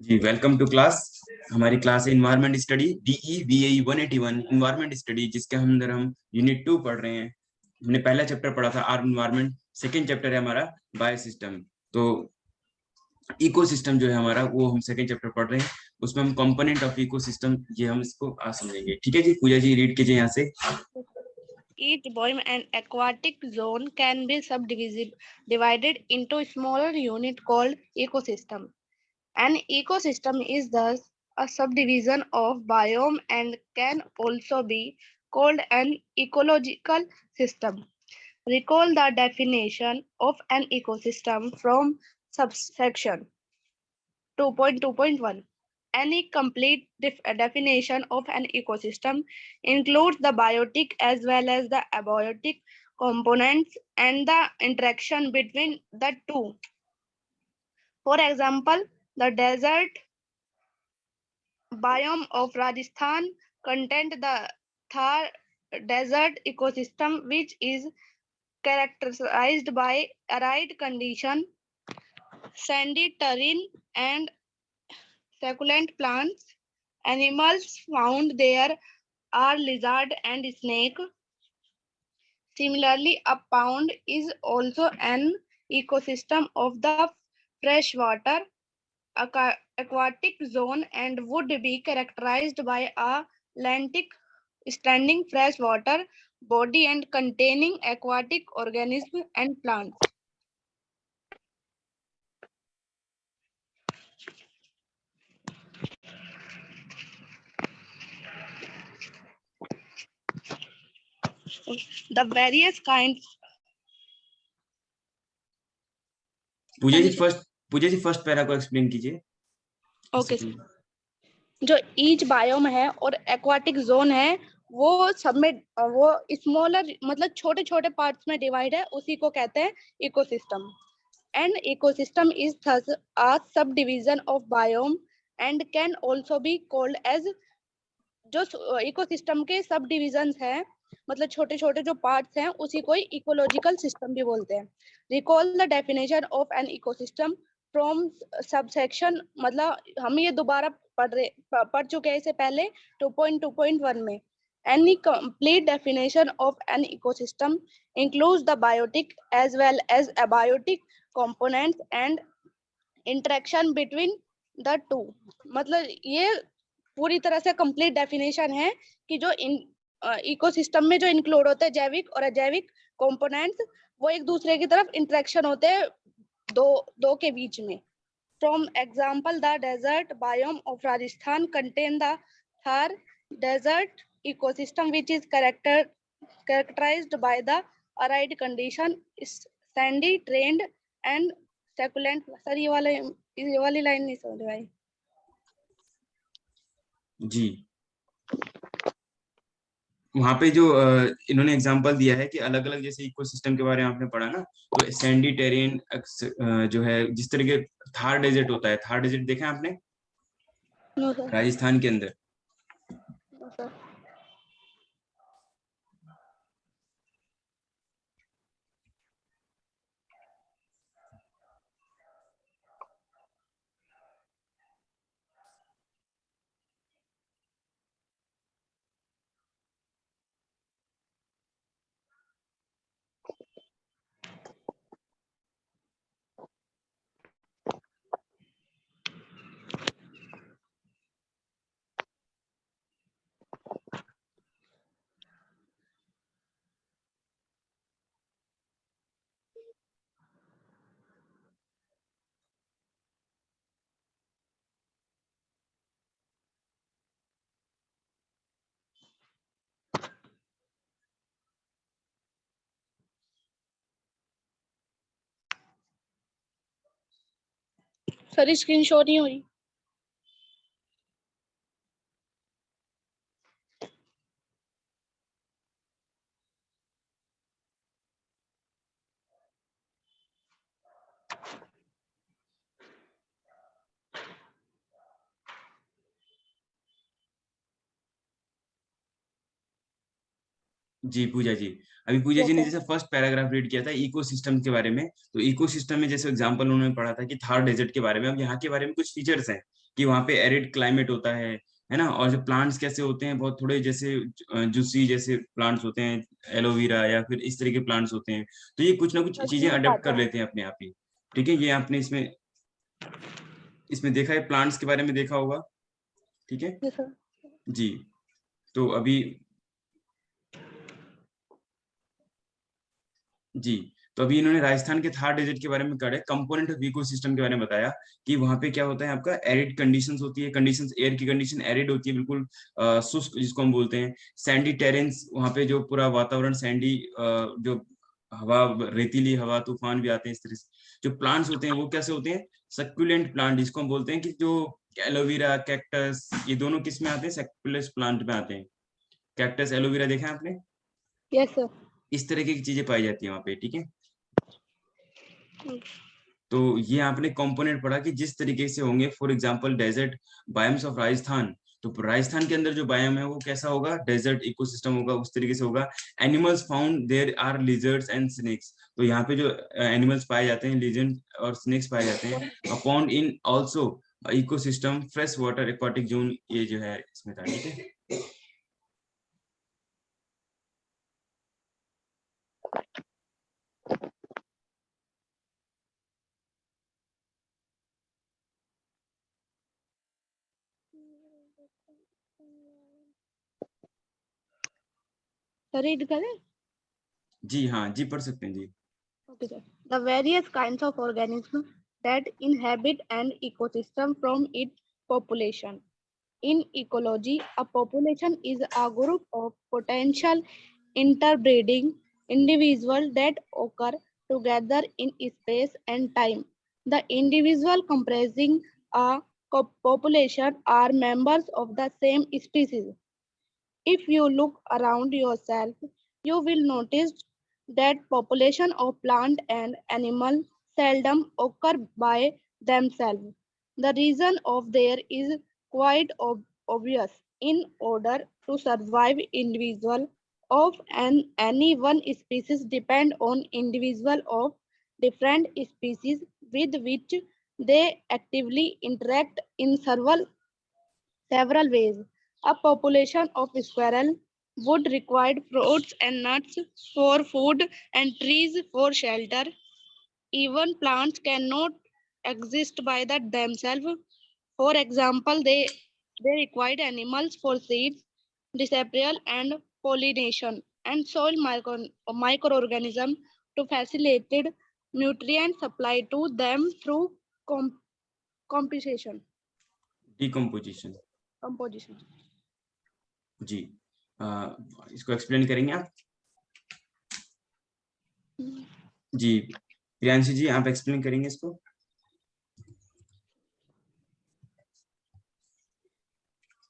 Ji welcome to class. हमारी class है environment study DE VAE 181 environment study, जिसके अंदर हम यूनिट 2 पढ़ रहे हैं। हमने पहला चैप्टर पढ़ा था आर्म इन्वायरमेंट, सेकंड चैप्टर है हमारा बायोसिस्टम। तो इकोसिस्टम जो है हमारा, वो हम सेकंड चैप्टर पढ़ रहे हैं। उसमें हम कंपोनेंट ऑफ इकोसिस्टम, ये हम इसको आज समझेंगे। ठीक है जी, पूजा जी रीड कीजिए यहाँ से। Each biome and aquatic zone can be divided into a smaller unit called ecosystem. An ecosystem is thus a subdivision of biome and can also be called an ecological system. Recall the definition of an ecosystem from subsection 2.2.1. Any complete definition of an ecosystem includes the biotic as well as the abiotic components and the interaction between the two. For example, the desert biome of Rajasthan contains the Thar desert ecosystem, which is characterized by arid condition, sandy terrain, and succulent plants. Animals found there are lizard and snake. Similarly, a pond is also an ecosystem of the freshwater aquatic zone and would be characterized by a lentic standing freshwater body and containing aquatic organisms and plants. The various kinds. Puja ji first para को explain कीजिए। Okay sir. जो each biome है और aquatic zone है, वो सब में वो स्मॉलर मतलब छोटे छोटे पार्ट्स में डिवाइड है, उसी को कहते हैं ecosystem. And ecosystem is thus a subdivision of biome and can also be called as, जो इकोसिस्टम के सब डिविजन्स हैं, मतलब छोटे छोटे जो पार्ट्स हैं, उसी को इकोलॉजिकल सिस्टम भी बोलते हैं। Recall the definition of an ecosystem from subsection, मतलब हम ये दोबारा पढ़ चुके हैं इसे पहले 2.2.1 में। Any complete definition of an ecosystem includes the biotic as well as abiotic components and interaction between the two। मतलब ये पूरी तरह से कंप्लीट डेफिनेशन है कि जो इकोसिस्टम में जो इंक्लूड होते हैं जैविक और अजैविक कंपोनेंट्स, वो एक दूसरे की तरफ इंटरेक्शन होते हैं दो के बीच में। From example, the desert biome of Rajasthan contain the Thar desert ecosystem which is characterized by the arid condition, sandy terrain and succulent। Sir ये वाली लाइन नहीं समझ में आई जी। वहां पे जो इन्होंने एग्जांपल दिया है कि अलग अलग, जैसे इकोसिस्टम के बारे में आपने पढ़ा ना, तो सैंडी टेरेन जो है, जिस तरह के थार डेजर्ट होता है, थार डेजर्ट देखा है आपने नो सर। राजस्थान के अंदर। No sir. Sir screen show नहीं हो रही। जी पूजा जी, अभी पूजा जी ने यस जैसे फर्स्ट पैराग्राफ रीड किया था इकोसिस्टम के बारे में, तो इकोसिस्टम में जैसे एग्जांपल उन्होंने पढ़ा था कि थार डेजर्ट के बारे में। अब यहाँ के बारे में कुछ फीचर्स हैं कि वहाँ पे एरिड क्लाइमेट होता है ना। और जो प्लांट्स कैसे होते हैं, बहुत थोड़े जैसे जूसी जैसे प्लांट्स होते हैं, एलोवेरा या फिर इस तरह के प्लांट्स होते हैं, तो ये कुछ ना कुछ चीजें नजदीक अडेप्ट आता कर है। लेते हैं अपने आप ही। ठीक है, ये आपने इसमें इसमें देखा है, प्लांट्स के बारे में देखा होगा। ठीक है जी सर। जी। तो अभी जी, तो अभी इन्होंने राजस्थान के थार डेजर्ट के बारे में कहा है, कंपोनेंट ऑफ इकोसिस्टम के बारे में बताया कि वहां पे क्या होता है, आपका एरिड कंडीशंस होती है, कंडीशंस एयर की कंडीशन एरिड होती है, बिल्कुल शुष्क जिसको हम बोलते हैं। सैंडी टेरेंस, वहां पे जो पूरा वातावरण सैंडी, जो हवा, रेतीली हवा, तूफान भी आते हैं इस तरह से। जो प्लांट्स होते हैं वो कैसे होते हैं, सक्यूलेंट प्लांट जिसको हम बोलते हैं, कि जो एलोवेरा, कैक्टस, ये दोनों किस में आते हैं, सक्यूलेंट प्लांट में आते हैं। कैक्टस, एलोवेरा देखा है आपने, यस सर। इस तरह की चीजें पाई जाती है वहाँ पे। ठीक है, तो ये आपने कंपोनेंट पढ़ा कि जिस तरीके से होंगे, for example desert biomes of Rajasthan, तो राजस्थान के अंदर जो बायोम है वो कैसा होगा, डेजर्ट इकोसिस्टम होगा, उस तरीके से होगा। Animals found, there are lizards and snakes, तो यहाँ पे जो एनिमल्स पाए जाते हैं, लिजर्ड और स्नेक्स पाए जाते हैं। Upon in also ecosystem fresh water aquatic zone, ये जो है इसमें था। ठीक है, सर रीड करें। जी हाँ जी, पढ़ सकते हैं जी। Okay, sir. The various kinds of organisms that inhabit an ecosystem from its population. In ecology, a population is a group of potential interbreeding individuals that occur together in space and time. The individual comprising a population are members of the same species. If you look around yourself, you will notice that population of plant and animal seldom occur by themselves. The reason of there is quite obvious. In order to survive, individual of any one species depend on individual of different species with which they actively interact in several ways. A population of squirrel would require fruits and nuts for food and trees for shelter. Even plants cannot exist by themselves. For example, they require animals for seeds, dispersal and pollination, and soil microorganisms to facilitate nutrient supply to them through composition. Decomposition, Composition. जी। इसको explain करेंगे आप? जी, प्रियांशी जी आप explain करेंगे इसको?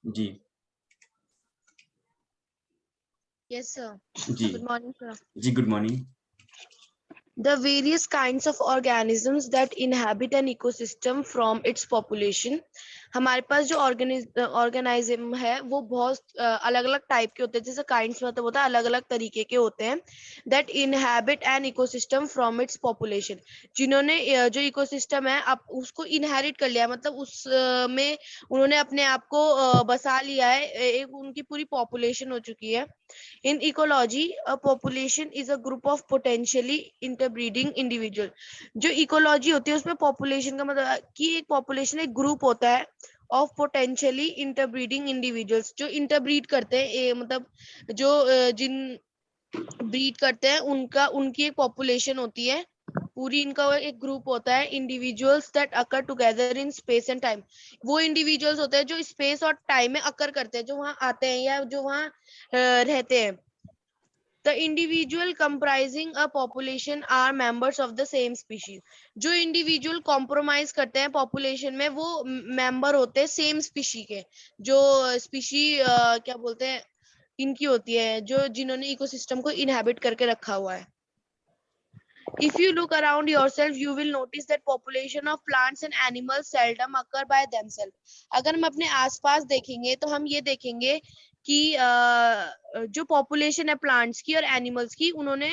जी Yes, sir. जी Good morning, sir. जी, good morning. The various kinds of organisms that inhabit an ecosystem from its population. हमारे पास जो ऑर्गेनिज्म है वो बहुत अलग अलग टाइप के होते हैं, जैसे काइंड्स मतलब होता है अलग अलग तरीके के होते हैं। That inhabit an ecosystem from its population, जिन्होंने जो इकोसिस्टम है आप उसको इनहेरिट कर लिया, मतलब उस में उन्होंने अपने आप को बसा लिया है, एक उनकी पूरी पॉपुलेशन हो चुकी है। In ecology, a population is a group of potentially interbreeding individual. जो इकोलॉजी होती है उसमें पॉपुलेशन का मतलब कि एक पॉपुलेशन एक ग्रुप होता है ऑफ पोटेंशियली इंटरब्रीडिंग इंडिविजुअल्स, जो इंटरब्रीड करते हैं, मतलब जो जिन ब्रीड करते हैं उनकी एक पॉपुलेशन होती है पूरी, इनका एक ग्रुप होता है। Individuals that occur together in space and time, वो इंडिविजुअल्स होते हैं जो स्पेस और टाइम में अकर करते हैं, जो वहां आते हैं या जो वहां रहते हैं। The individual comprising a population are members of the same species. जो इंडिविजुअल कॉम्प्रोमाइज करते हैं पॉपुलेशन में वो मेंबर होते हैं सेम स्पीशी के, जो स्पीशी क्या बोलते हैं इनकी होती है, जो जिन्होंने इकोसिस्टम को इनहैबिट करके रखा हुआ है। If you look around yourself, you will notice that population of plants and animals seldom occur by themselves. अगर हम अपने आसपास देखेंगे तो हम ये देखेंगे कि जो पॉपुलेशन है प्लांट्स की और एनिमल्स की, उन्होंने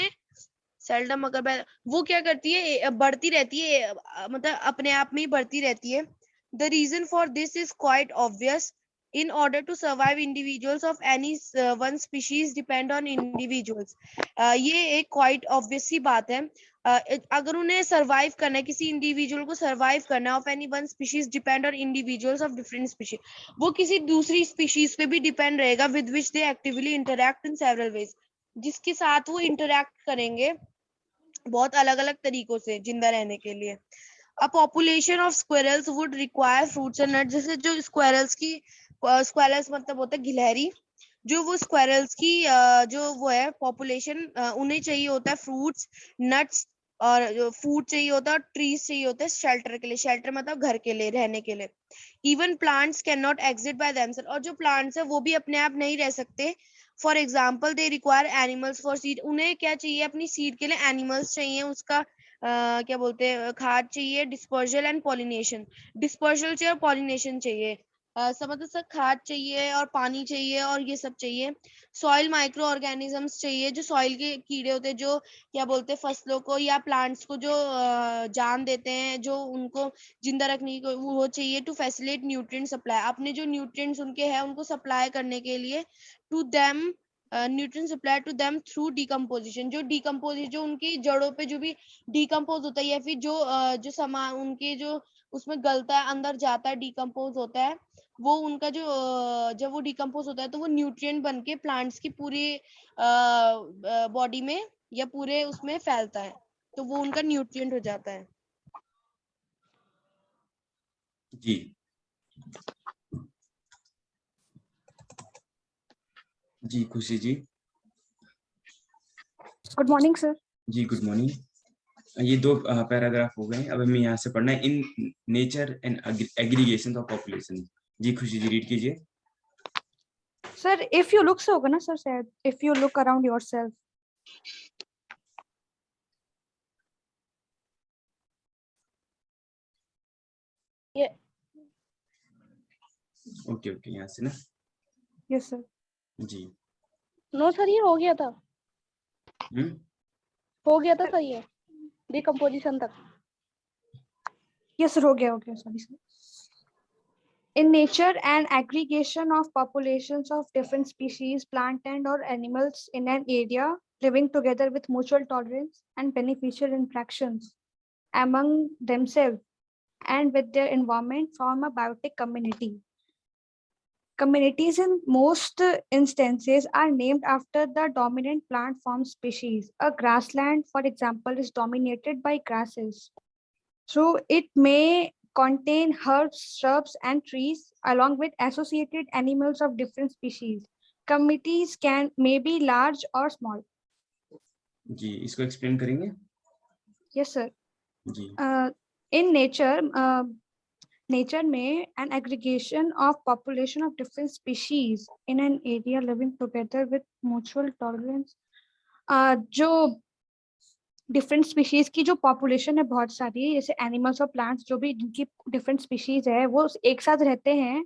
सेल्डम अगर वो क्या करती है, बढ़ती रहती है, मतलब अपने आप में ही बढ़ती रहती है। The reason for this is quite obvious. In order to survive, individuals of any one species depend on individuals. ये एक quite obvious सी बात है. अगर उन्हें survive करना है, किसी individual को survive करना है, of any one species depend on individuals of different species. वो किसी दूसरी species पे भी depend रहेगा, with which they actively interact in several ways. जिसके साथ वो interact करेंगे बहुत अलग अलग तरीकों से जिंदा रहने के लिए. A population of squirrels would require fruits and nuts. जैसे जो squirrels मतलब होता है गिलहरी, जो वो squirrels की जो वो है population, उन्हें चाहिए होता है fruits, nuts और food चाहिए होता है और trees चाहिए होते हैं shelter के लिए. shelter मतलब घर के लिए, रहने के लिए. Even plants cannot exist by themselves. और जो plants है वो भी अपने आप नहीं रह सकते. For example, they require animals for seed. उन्हें क्या चाहिए अपनी seed के लिए? Animals चाहिए, उसका क्या बोलते हैं, खाद चाहिए, डिस्पर्जल एंड पॉलिनेशन. डिस्पर्जल चाहिए और पॉलिनेशन चाहिए. समझो सर, खाद चाहिए और पानी चाहिए और ये सब चाहिए. सॉइल माइक्रो ऑर्गेनिजम्स चाहिए, जो सॉइल के कीड़े होते हैं, जो क्या बोलते हैं फसलों को या प्लांट्स को जो जान देते हैं, जो उनको जिंदा रखने की वो चाहिए. To facilitate nutrient supply. अपने जो न्यूट्रिएंट्स उनके हैं उनको सप्लाई करने के लिए. To them nutrient supply to them through decomposition. जो डिकम्पोजिशन, जो उनकी जड़ों पे जो भी डिकम्पोज होता है या फिर जो सामान उनके जो उसमें गलता है, अंदर जाता है, डिकम्पोज होता है, वो उनका जो जब वो डिकम्पोज होता है तो वो न्यूट्रिएंट बन के प्लांट्स की पूरी बॉडी में या पूरे उसमें फैलता है, तो वो उनका न्यूट्रिएंट हो जाता है. जी जी Khushi ji. Good morning sir. जी गुड मॉर्निंग. ये 2 पैराग्राफ हो गए. अब हमें यहाँ से पढ़ना है in nature and aggregation of population. जी खुशी जी रीड कीजिए. सर इफ यू लुक से होगा ना सर, शायद if you look around yourself. ये ओके ओके यहाँ से ना. Yes sir. जी. नो सर, ये हो गया था. हो गया था सर ये डिकम्पोजिशन तक. यस सर, हो गया. Sorry sir. In nature, an aggregation of populations of different species, plant and or animals in an area living together with mutual tolerance and beneficial interactions among themselves and with their environment form a biotic community. Communities in most instances are named after the dominant plant form species. A grassland, for example, is dominated by grasses. So it may contain herbs, shrubs, and trees, along with associated animals of different species. Communities may be large or small. जी इसको explain करेंगे. Yes, sir. जी. In nature में an aggregation of population of different species in an area living together with mutual tolerance. जो different species की जो population है बहुत सारी, जैसे एनिमल्स और प्लांट्स जो भी जिनकी डिफरेंट स्पीशीज है, वो एक साथ रहते हैं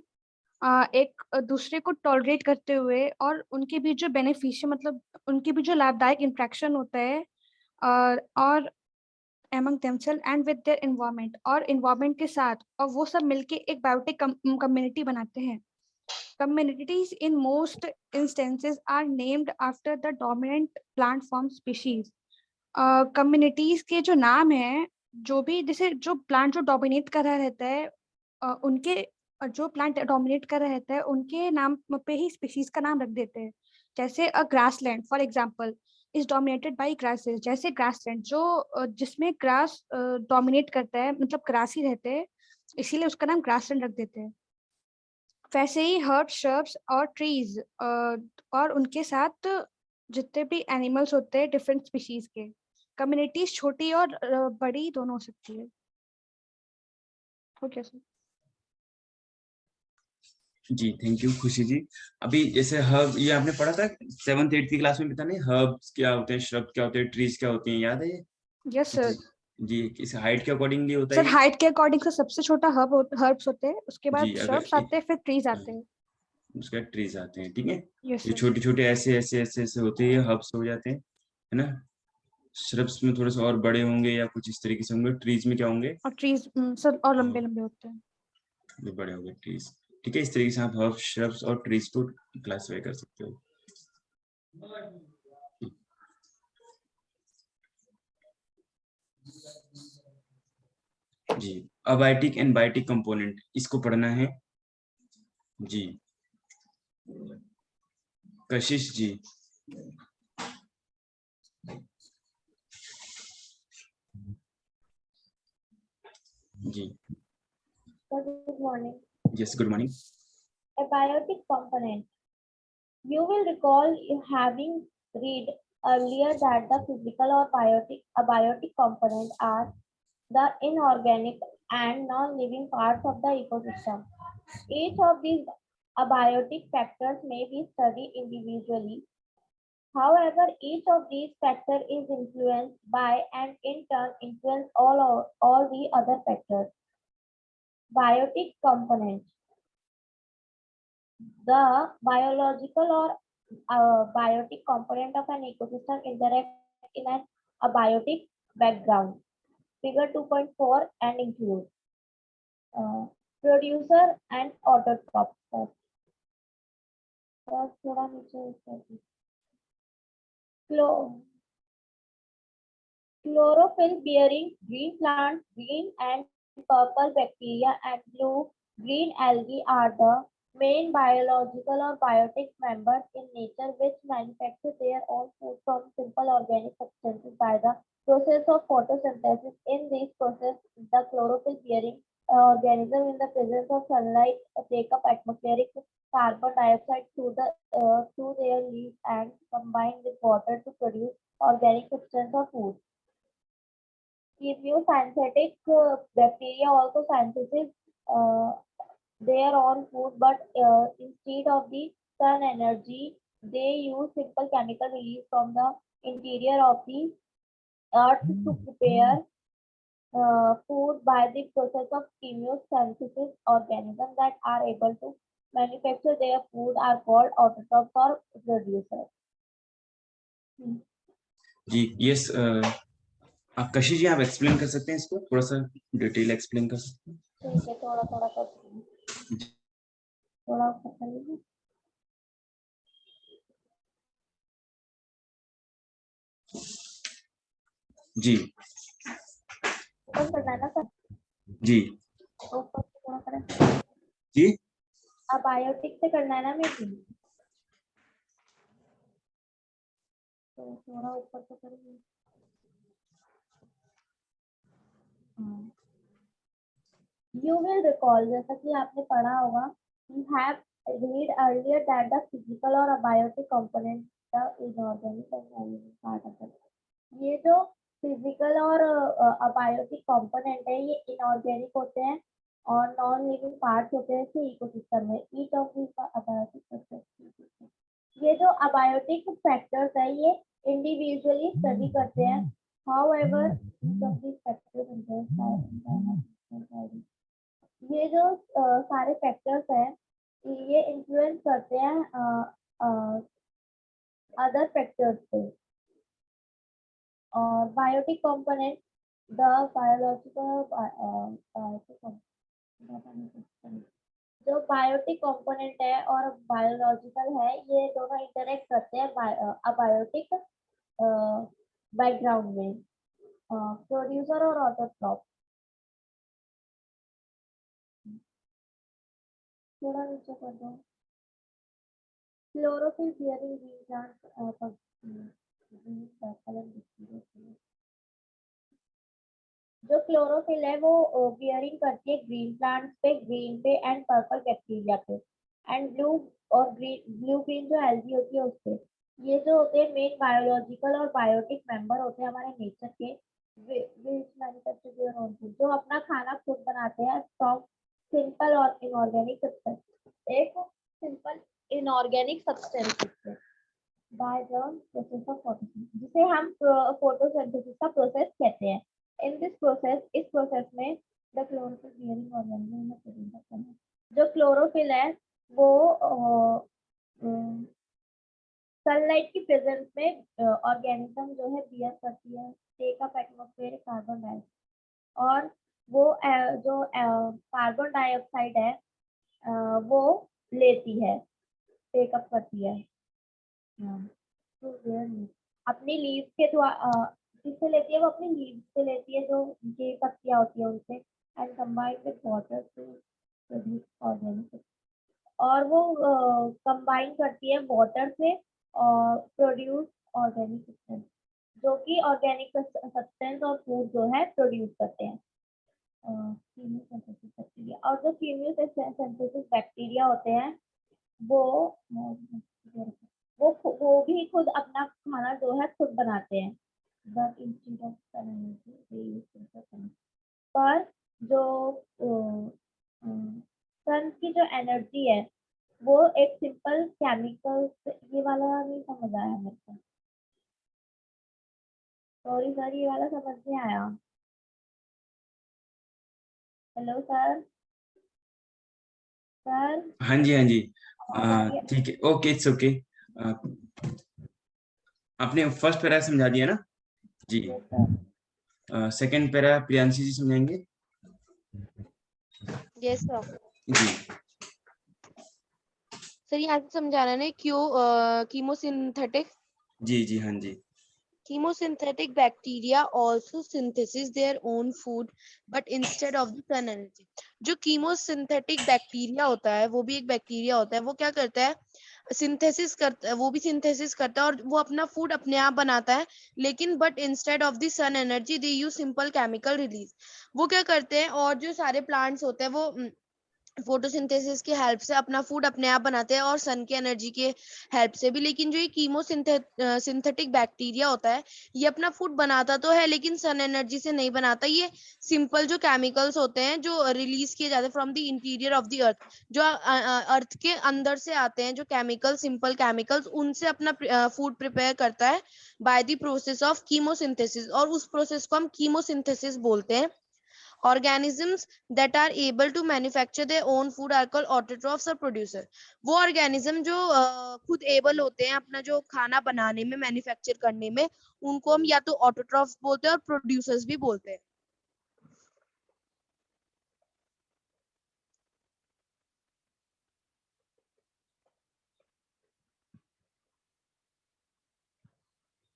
एक दूसरे को टॉलरेट करते हुए, और उनके बीच जो बेनिफिशियल मतलब उनके बीच जो लाभदायक इंटरेक्शन होता है और among themselves and with their environment, और environment के साथ, और वो सब मिलके एक बायोटिक कम्युनिटी बनाते हैं. Communities in most instances are named after the dominant plant form species. Communities के जो नाम है, जो भी जैसे जो प्लांट जो डोमिनेट कर रहा रहता है, उनके जो प्लांट डोमिनेट कर रहा रहता है उनके नाम पे ही स्पीशीज का नाम रख देते हैं. जैसे a grassland for example is dominated by grasses. जैसे ग्रासलैंड जो जिसमें ग्रास डोमिनेट करता है, मतलब ग्रास ही रहते हैं, इसीलिए उसका नाम ग्रासलैंड रख देते हैं. वैसे ही हर्ब, श्रब्स और ट्रीज और उनके साथ जितने भी एनिमल्स होते हैं डिफरेंट स्पीशीज के. कम्युनिटीज छोटी और बड़ी दोनों हो सकती है. Okay sir. जी थैंक यू खुशी जी. अभी जैसे हर्ब ये आपने पढ़ा था 7th 8th की क्लास में, पता नहीं हर्ब्स क्या होते हैं, श्रब क्या होते हैं, ट्रीज क्या होती हैं, याद है ये? Yes sir. जी इस हाइट के अकॉर्डिंगली होता है सर हाइट के अकॉर्डिंग से सबसे छोटा हर्ब्स होते हैं, उसके बाद जी, अगर श्रब्स आते हैं, फिर ट्रीज आते हैं. उसका ट्रीज आते हैं. ठीक है. यस ये सर. छोटे छोटे ऐसे ऐसे ऐसे ऐसे होते हैं, हर्ब्स हो जाते हैं, है ना. श्रब्स में थोड़े से और बड़े होंगे या कुछ इस तरीके से होंगे. ट्रीज में क्या होंगे? और ट्रीज सर और लंबे लंबे होते हैं. ये बड़े हो गए ट्रीज। ठीक है, इस तरीके से आप हर्ब, श्रब्स और ट्रीज को क्लासिफाई कर सकते हो। जी, अबायोटिक एंड बायोटिक कंपोनेंट, इसको पढ़ना है जी। कशिश जी। जी Good morning. Yes, good morning. Abiotic component. You will recall you having read earlier that the physical or abiotic component are the inorganic and non-living parts of the ecosystem. Each of these abiotic factors may be studied individually. However, each of these factors is influenced by and in turn influence all the other factors. Biotic component. The biological or biotic component of an ecosystem interact in an abiotic background. Figure 2.4 and include producer and autotroph. थोड़ा नीचे chlorophyll bearing green plants, green and purple bacteria and blue green algae are the main biological or biotic members in nature which manufacture their own food from simple organic substances by the process of photosynthesis. In this process, the chlorophyll bearing organism in the presence of sunlight take up atmospheric carbon dioxide through their leaves and combine with water to produce organic substance of food. Chemosynthetic bacteria also synthesize their own food, but instead of the sun energy, they use simple chemical release from the interior of the earth to prepare food by the process of chemosynthesis. Organisms that are able to manufacture their food are called autotrophs or producers. जी yes, आप कशिश जी आप explain कर सकते हैं इसको, थोड़ा सा detail explain कर सकते हैं? ठीक है, थोड़ा थोड़ा कर थोड़ा कर लीजिए। जी ऊपर करना है ना सर, जी ऊपर से थोड़ा करें। जी अब बायोटिक से करना है ना मीटिंग, तो थोड़ा ऊपर से करेंगे। You will recall, जैसा कि आपने पढ़ा होगा, you have read earlier that the physical or abiotic component, the inorganic and non-living part of it. ये जो फिजिकल और अबायोटिक कंपोनेंट है, ये इनऑर्गेनिक होते हैं और नॉन लिविंग पार्ट्स होते हैं इसी इकोसिस्टम में। Each of this abiotic factors, ये जो अबायोटिक फैक्टर्स है ये इंडिविजुअली स्टडी करते हैं। However each of this factors ये जो सारे फैक्टर्स हैं ये इन्फ्लुएंस करते हैं अदर फैक्टर्स पे। और बायोटिक कंपोनेंट, द बायोलॉजिकल जो बायोटिक कंपोनेंट है और बायोलॉजिकल है, ये दोनों इंटरेक्ट करते हैं अबायोटिक बैकग्राउंड में। प्रोड्यूसर और ऑटोट्रॉफ, थोड़ा नीचे कर दो। क्लोरोफिल बियरिंग ग्रीन प्लांट, जो क्लोरोफिल है वो बियरिंग करती है ग्रीन प्लांट्स पे, ग्रीन पे एंड पर्पल बैक्टीरिया पे, एंड ब्लू और ब्लू ग्रीन जो एल्गी होती है उस पे। ये जो होते हैं मेन बायोलॉजिकल और बायोटिक मेंबर होते हैं हमारे नेचर के, मैन्युफैक्चर देयर ओन फूड, जो अपना खाना खुद बनाते हैं फ्रॉम सिंपल और इनऑर्गेनिक सब्सटेंस, एक simple inorganic substance by the process of photosynthesis, जिसे हम फोटोसिंथेसिस का प्रोसेस कहते हैं। इन दिस प्रोसेस, इस प्रोसेस में द क्लोरोफिल बियरिंग ऑर्गेनिज्म, जो क्लोरोफिल है वो सनलाइट की प्रेजेंस में ऑर्गेनिज्म जो है बियर करती है, take up atmospheric carbon dioxide, और वो जो कार्बन डाइऑक्साइड है वो लेती है, टेकअप करती है। तो अपनी लीव के द्वारा किससे लेती है? वो अपनी लीव से लेती है, जो उनकी पत्तियां होती है उनसे, and combine with water to produce organic, और वो कंबाइन करती है वाटर से और प्रोड्यूस ऑर्गेनिक सब्सटेंस, जो कि ऑर्गेनिक सब्सटेंस और फूड जो है प्रोड्यूस करते हैं। कीमोसिंथेसिस बैक्टीरिया, और जो कीमोसिंथेसिस बैक्टीरिया होते हैं वो वो भी खुद अपना खाना जो है खुद बनाते हैं, but instead of sun energy they use sun. पर जो सन की जो एनर्जी है वो एक सिंपल केमिकल, ये वाला नहीं समझ आया मेरे को, सॉरी सर, ये वाला समझ नहीं आया। हेलो सर, सर हाँ जी, हाँ जी, आवाज आ रही है? ठीक है, ओके, इट्स ओके। आपने फर्स्ट पैरा समझा दिया ना जी। Yes, sir. Second para Priyanshi ji समझाएंगे यस सर। जी। सर यहाँ से समझाना है क्यों कीमोसिंथेटिक जी जी, हाँ जी। chemosynthetic bacteria also synthesis their own food but instead of the sun energy। जो कीमोसिंथेटिक बैक्टीरिया होता है वो भी एक बैक्टीरिया होता है, वो क्या करता है, सिंथेसिस करता है, वो भी सिंथेसिस करता है और वो अपना फूड अपने आप बनाता है, लेकिन but instead of the sun energy they use simple chemical release. वो क्या करते हैं, और जो सारे प्लांट्स होते हैं वो फोटोसिंथेसिस की हेल्प से अपना फूड अपने आप बनाते हैं और सन की एनर्जी के हेल्प से भी। लेकिन जो ये कीमोसिंथेटिक बैक्टीरिया होता है ये अपना फूड बनाता तो है लेकिन सन एनर्जी से नहीं बनाता। ये सिंपल जो केमिकल्स होते हैं जो रिलीज किए जाते हैं from the interior of the earth, जो अर्थ के अंदर से आते हैं, जो केमिकल सिंपल केमिकल्स, उनसे अपना फूड प्रिपेयर करता है by the process of chemosynthesis, और उस प्रोसेस को हम कीमोसिंथेसिस बोलते हैं। organisms that are able to manufacture their own food are called autotrophs or producer। वो organism जो खुद able होते हैं अपना जो खाना बनाने में, मैन्युफैक्चर करने में, उनको हम या तो ऑटोट्रॉफ्स बोलते हैं और प्रोड्यूसर्स भी बोलते हैं।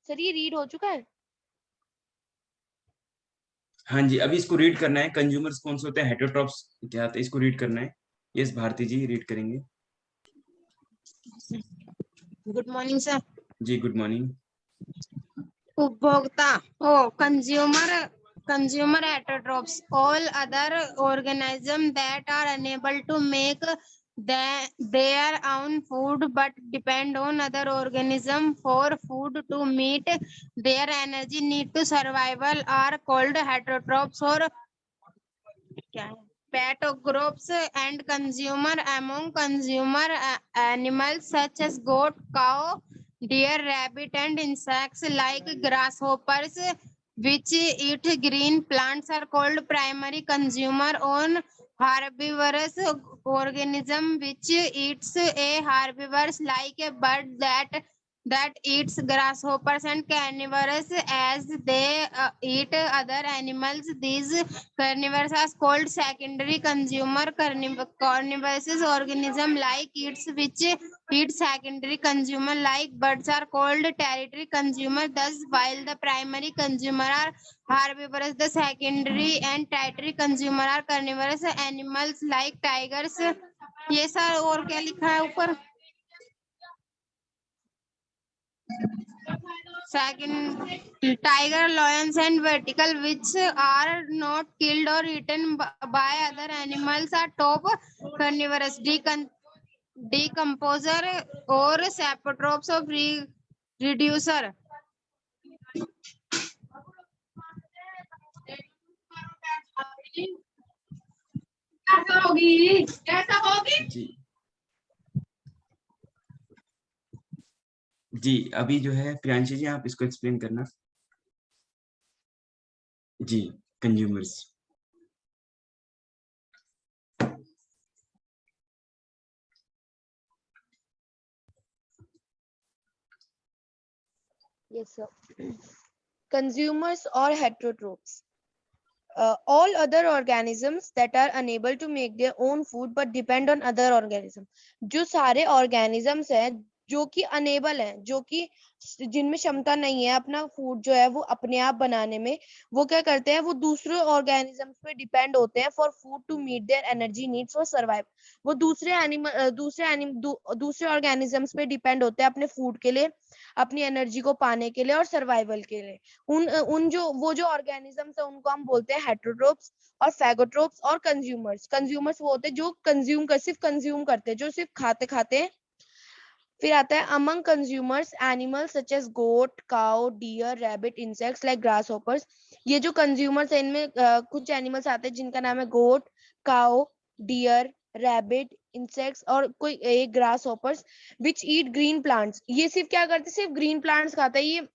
सर ये रीड हो चुका है? हाँ जी, अभी इसको रीड करना है। कंज्यूमर्स कौन से होते हैं, हेटेरोट्रॉप्स क्या होते हैं, इसको रीड करना है। यस, भारती जी रीड करेंगे। Good morning sir. जी, गुड मॉर्निंग। उपभोक्ता ओ consumer heterotrophs all other organisms that are unable to make their own food but depend on other organism for food to meet their energy need to survival are called heterotrophs or क्या है, patrotrophs। and consumer among consumer animals such as goat, cow, deer, rabbit and insects like grasshoppers which eat green plants are called primary consumer on herbivorous organism which eats a herbivores like a bird that eats grasshoppers and carnivores as they eat other animals. These carnivores are called secondary consumer. Carnivorous organism like eats which eat secondary consumer like birds are called tertiary consumer. Thus, while the primary consumer are herbivorous, the secondary and tertiary consumer are carnivorous animals like tigers। ये sir और क्या लिखा है ऊपर? Second, tiger, lions and vertical which are not killed or eaten by other animals are top carnivorous decomposer or saprotrophs of reducer। जी जी, अभी जो है प्रियांशी जी आप इसको एक्सप्लेन करना। जी, consumers. Yes, sir. Consumers or heterotrophs. all other organisms that are unable to make their own food but depend on other organisms. जो सारे organisms हैं जो कि unable हैं, जो कि जिनमें क्षमता नहीं है अपना फूड जो है वो अपने आप बनाने में, वो क्या करते हैं, वो दूसरे organisms पे depend होते हैं for food to meet their energy needs for survive. वो दूसरे organisms पे depend होते हैं अपने food के लिए, अपनी एनर्जी को पाने के लिए और सर्वाइवल के लिए. उन जो ऑर्गेनिजम्स है उनको हम बोलते हैं हेटेरोट्रोप्स और फैगोट्रोप्स और कंज्यूमर्स. कंज्यूमर्स वो होते हैं जो सिर्फ कंज्यूम करते हैं, जो सिर्फ खाते हैं. फिर आता है among consumers animals such as goat, cow, deer, rabbit, insects like grasshoppers. ये जो कंज्यूमर्स है इनमें कुछ एनिमल्स आते हैं जिनका नाम है गोट, काउ, डियर, रैबिट, इंसेक्ट्स और कोई एक ग्रास हॉपर्स विच ईट ग्रीन प्लांट्स. ये सिर्फ क्या करते हैं, सिर्फ ग्रीन प्लांट्स खाता है. ये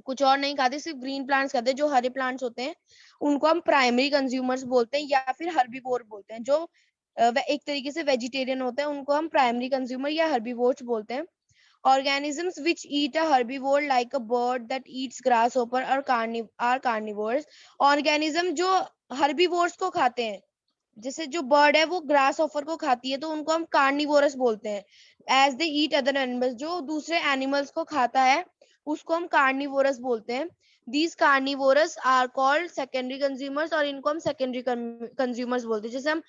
कुछ और नहीं खाते, सिर्फ ग्रीन प्लांट्स खाते हैं. जो हरे प्लांट्स होते हैं उनको हम प्राइमरी कंज्यूमर्स बोलते हैं या फिर हर्बीवोर बोलते हैं. जो एक तरीके से वेजिटेरियन होते हैं उनको हम प्राइमरी कंज्यूमर या हर्बीवोर्स बोलते हैं. organisms which eat a herbivore like a bird that eats grasshopper or are carnivores. organism जो herbivores को खाते हैं, जैसे जो बर्ड है वो ग्रास ऑफर को खाती है तो उनको हम कार्निवोरस बोलते हैं. As they eat other animals, जो दूसरे एनिमल्स को खाता है उसको हम कार्निवोरस बोलते हैं. These carnivorous are called secondary consumers, और इनको हम सेकेंडरी कंज्यूमर्स बोलते हैं. जैसे हम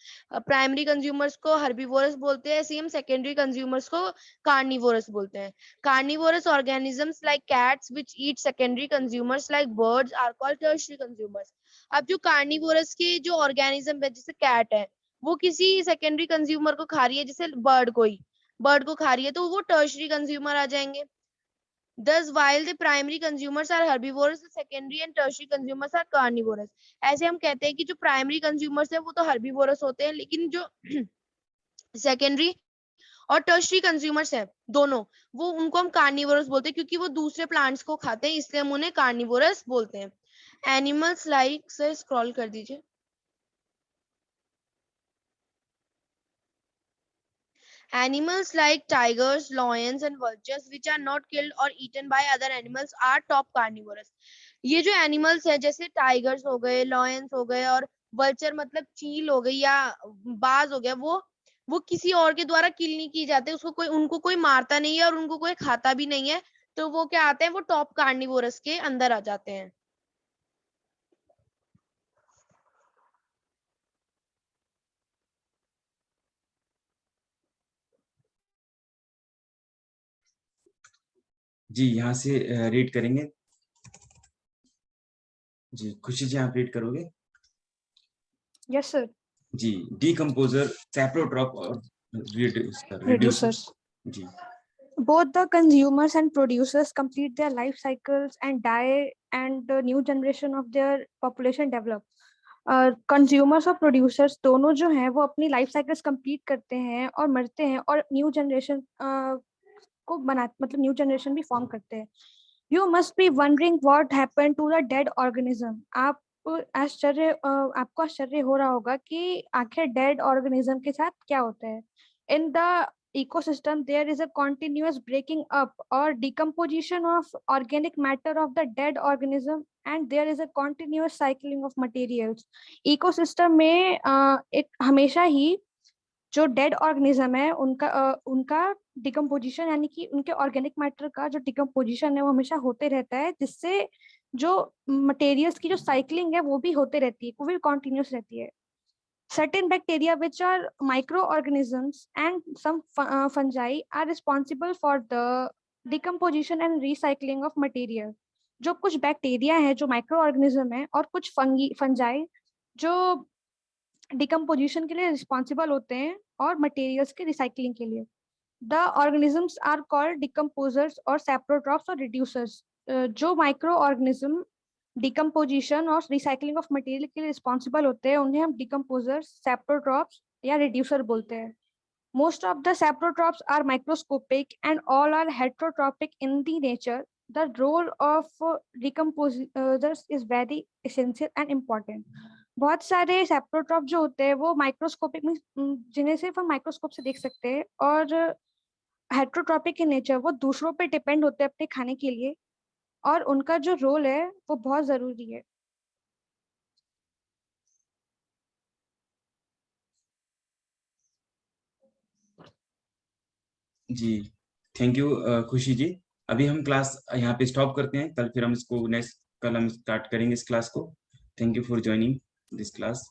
प्राइमरी कंज्यूमर्स को हर्बीवोरस बोलते हैं, ऐसे हम सेकेंडरी कंज्यूमर्स को कार्निवोरस बोलते हैं. Carnivorous organisms like cats which eat secondary consumers like birds are called tertiary consumers. अब जो कार्निवोरस के जो ऑर्गेनिज्म है जैसे कैट है, वो किसी सेकेंडरी कंज्यूमर को खा रही है, जैसे बर्ड को खा रही है, तो वो टर्शियरी कंज्यूमर आ जाएंगे. Thus, while the primary consumers are herbivores, the secondary and tertiary consumers are carnivorous. ऐसे हम कहते हैं कि जो primary consumers है वो तो herbivorous होते हैं, लेकिन जो secondary और टर्शरी कंज्यूमर्स हैं दोनों, वो उनको हम कार्निवोरस बोलते हैं क्योंकि वो दूसरे प्लांट्स को खाते हैं, इसलिए हम उन्हें कार्निवोरस बोलते हैं. एनिमल्स लाइक से स्क्रॉल कर दीजिए. Animals like tigers, lions and vultures which are not killed or eaten by other animals are top carnivorous. ये जो एनिमल्स है जैसे टाइगर्स हो गए, लॉयंस हो गए और वल्चर मतलब चील हो गई या बाज हो गया, वो किसी और के द्वारा किल नहीं की जाते, उनको कोई मारता नहीं है और उनको कोई खाता भी नहीं है, तो वो क्या आते हैं, वो टॉप कार्निवोरस के अंदर आ जाते हैं. जी यहाँ से रीड करेंगे. जी खुशी जी आप रीड करोगे? Yes sir. जी. डीकंपोजर, सैप्रोट्रॉप और रिड्यूसर्स. जी. Both the consumers and producers complete their life cycles and die, and the new generation of their population develop. Consumers और प्रोड्यूसर्स दोनों जो हैं वो अपनी लाइफ साइकिल्स कंप्लीट करते हैं और मरते हैं और न्यू जनरेशन को मतलब न्यू जनरेशन भी फॉर्म करते हैं. You must be wondering what happened to the dead organism. आपको आश्चर्य हो रहा होगा कि आखिर डेड ऑर्गेनिज्म के साथ क्या होता है. In the ecosystem there is a continuous breaking up or decomposition of organic matter of the dead organism, and there is a continuous cycling of materials. ecosystem में एक हमेशा ही जो डेड ऑर्गेनिज्म है उनका डिकम्पोजिशन यानी कि उनके ऑर्गेनिक मैटर का जो डिकम्पोजिशन है वो हमेशा होते रहता है, जिससे जो मटेरियल्स की जो साइक्लिंग है वो भी होते रहती है, वो भी कॉन्टिन्यूस रहती है. Certain bacteria, which are microorganisms, and some fungi are responsible for the decomposition and recycling of material. जो कुछ बैक्टीरिया है जो माइक्रो ऑर्गेनिज्म है और कुछ फंजाई जो डिकम्पोजिशन के लिए रिस्पॉन्सिबल होते हैं और मटेरियल्स के रिसाइकलिंग के लिए. The organisms are called decomposers और सैप्रोट्रॉप्स और रिड्यूसर्स. जो माइक्रो ऑर्गेनिज्म डिकम्पोजिशन और रिसाइकलिंग ऑफ मटेरियल के लिए रिस्पॉन्सिबल होते हैं उन्हें हम डिकम्पोजर्स, सैप्रोट्रॉप्स या रिड्यूसर बोलते हैं. Most of the saprotrophs are microscopic and all are heterotrophic in the nature. The role of decomposers is very essential and important. बहुत सारे सैप्रोट्रॉप जो होते हैं वो माइक्रोस्कोपिक जिन्हें सिर्फ हम माइक्रोस्कोप से देख सकते हैं, और हेटेरोट्रॉपिक इन नेचर, वो दूसरों पे डिपेंड होते हैं अपने खाने के लिए और उनका जो रोल है वो बहुत जरूरी है. जी थैंक यू खुशी जी। अभी हम क्लास यहाँ पे स्टॉप करते हैं, कल फिर हम इसको नेक्स्ट कल हम स्टार्ट करेंगे इस क्लास को। Thank you for joining this class.